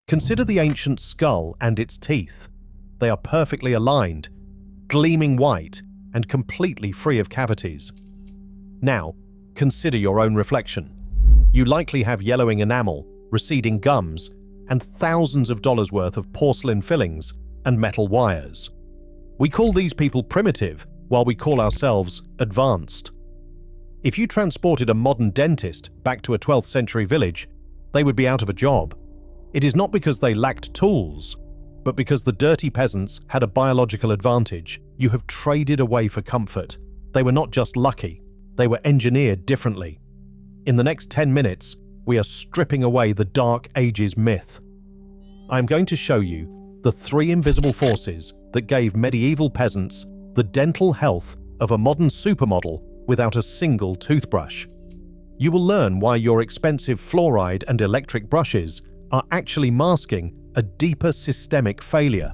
Consider the ancient skull and its teeth. They are perfectly aligned, gleaming white, and completely free of cavities. Now, consider your own reflection. You likely have yellowing enamel, receding gums, and thousands of dollars worth of porcelain fillings and metal wires. We call these people primitive, while we call ourselves advanced. If you transported a modern dentist back to a 12th century village, they would be out of a job. It is not because they lacked tools, but because the dirty peasants had a biological advantage. You have traded away for comfort. They were not just lucky, they were engineered differently. In the next 10 minutes, we are stripping away the Dark Ages myth. I am going to show you the 3 invisible forces that gave medieval peasants the dental health of a modern supermodel without a single toothbrush. You will learn why your expensive fluoride and electric brushes are actually masking a deeper systemic failure.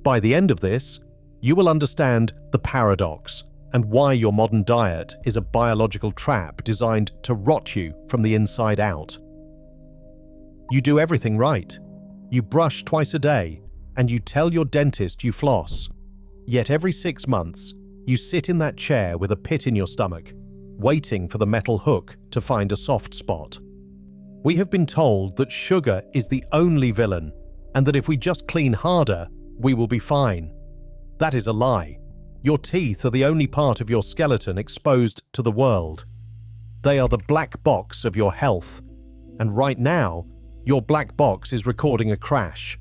By the end of this, you will understand the paradox and why your modern diet is a biological trap designed to rot you from the inside out. You do everything right. You brush twice a day, and you tell your dentist you floss. Yet every 6 months, you sit in that chair with a pit in your stomach, waiting for the metal hook to find a soft spot. We have been told that sugar is the only villain, and that if we just clean harder, we will be fine. That is a lie. Your teeth are the only part of your skeleton exposed to the world. They are the black box of your health. And right now, your black box is recording a crash.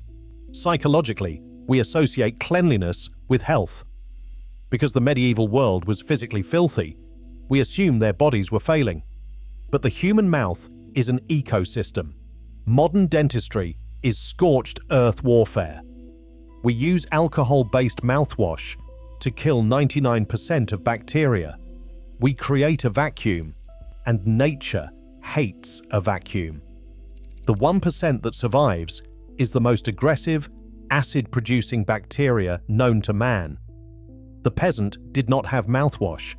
Psychologically, we associate cleanliness with health. Because the medieval world was physically filthy, we assume their bodies were failing. But the human mouth is an ecosystem. Modern dentistry is scorched earth warfare. We use alcohol-based mouthwash to kill 99% of bacteria. We create a vacuum, and nature hates a vacuum. The 1% that survives is the most aggressive, acid-producing bacteria known to man. The peasant did not have mouthwash.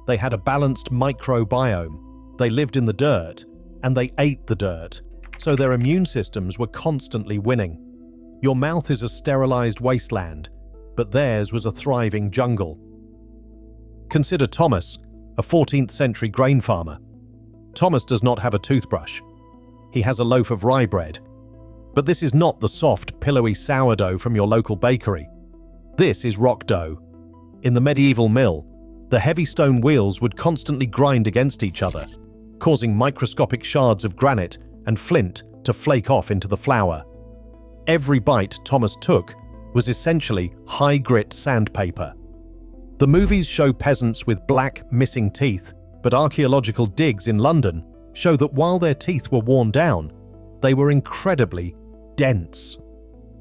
They had a balanced microbiome. They lived in the dirt, and they ate the dirt, so their immune systems were constantly winning. Your mouth is a sterilized wasteland, but theirs was a thriving jungle. Consider Thomas, a 14th century grain farmer. Thomas does not have a toothbrush. He has a loaf of rye bread. But this is not the soft, pillowy sourdough from your local bakery. This is rock dough. In the medieval mill, the heavy stone wheels would constantly grind against each other, causing microscopic shards of granite and flint to flake off into the flour. Every bite Thomas took was essentially high-grit sandpaper. The movies show peasants with black, missing teeth, but archaeological digs in London show that while their teeth were worn down, they were incredibly dense.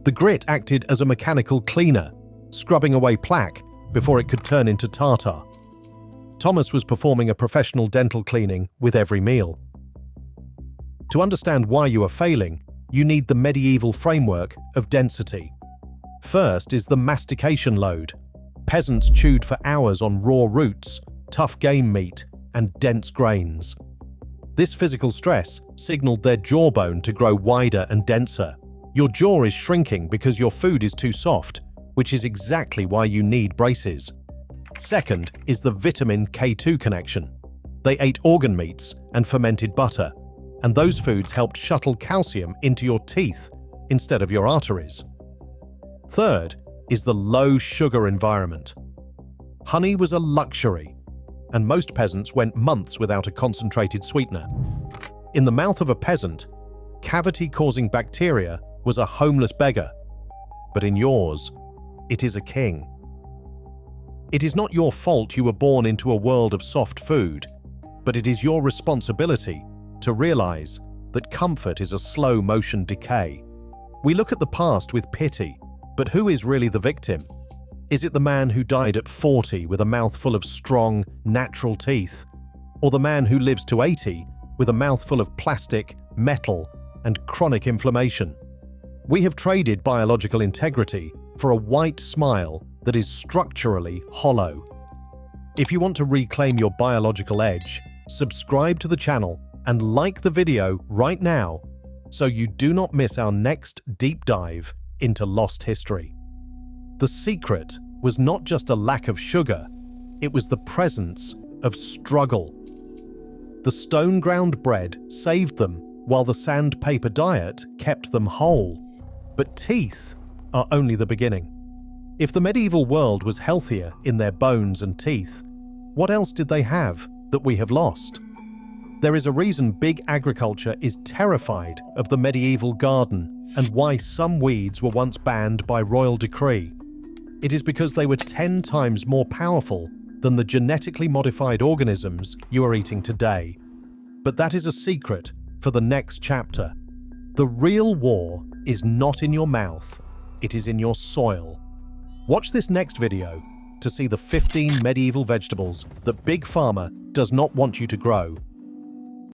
The grit acted as a mechanical cleaner, scrubbing away plaque before it could turn into tartar. Thomas was performing a professional dental cleaning with every meal. To understand why you are failing, you need the medieval framework of density. First is the mastication load. Peasants chewed for hours on raw roots, tough game meat, and dense grains. This physical stress signaled their jawbone to grow wider and denser. Your jaw is shrinking because your food is too soft, which is exactly why you need braces. Second is the vitamin K2 connection. They ate organ meats and fermented butter, and those foods helped shuttle calcium into your teeth instead of your arteries. Third is the low sugar environment. Honey was a luxury, and most peasants went months without a concentrated sweetener. In the mouth of a peasant, cavity-causing bacteria was a homeless beggar, but in yours, it is a king. It is not your fault you were born into a world of soft food, but it is your responsibility to realize that comfort is a slow-motion decay. We look at the past with pity, but who is really the victim? Is it the man who died at 40 with a mouthful of strong, natural teeth? Or the man who lives to 80 with a mouthful of plastic, metal, and chronic inflammation? We have traded biological integrity for a white smile that is structurally hollow. If you want to reclaim your biological edge, subscribe to the channel and like the video right now so you do not miss our next deep dive into lost history. The secret was not just a lack of sugar, it was the presence of struggle. The stone-ground bread saved them, while the sandpaper diet kept them whole. But teeth are only the beginning. If the medieval world was healthier in their bones and teeth, what else did they have that we have lost? There is a reason big agriculture is terrified of the medieval garden and why some weeds were once banned by royal decree. It is because they were 10 times more powerful than the genetically modified organisms you are eating today. But that is a secret for the next chapter. The real war is not in your mouth, it is in your soil. Watch this next video to see the 15 medieval vegetables that Big Pharma does not want you to grow.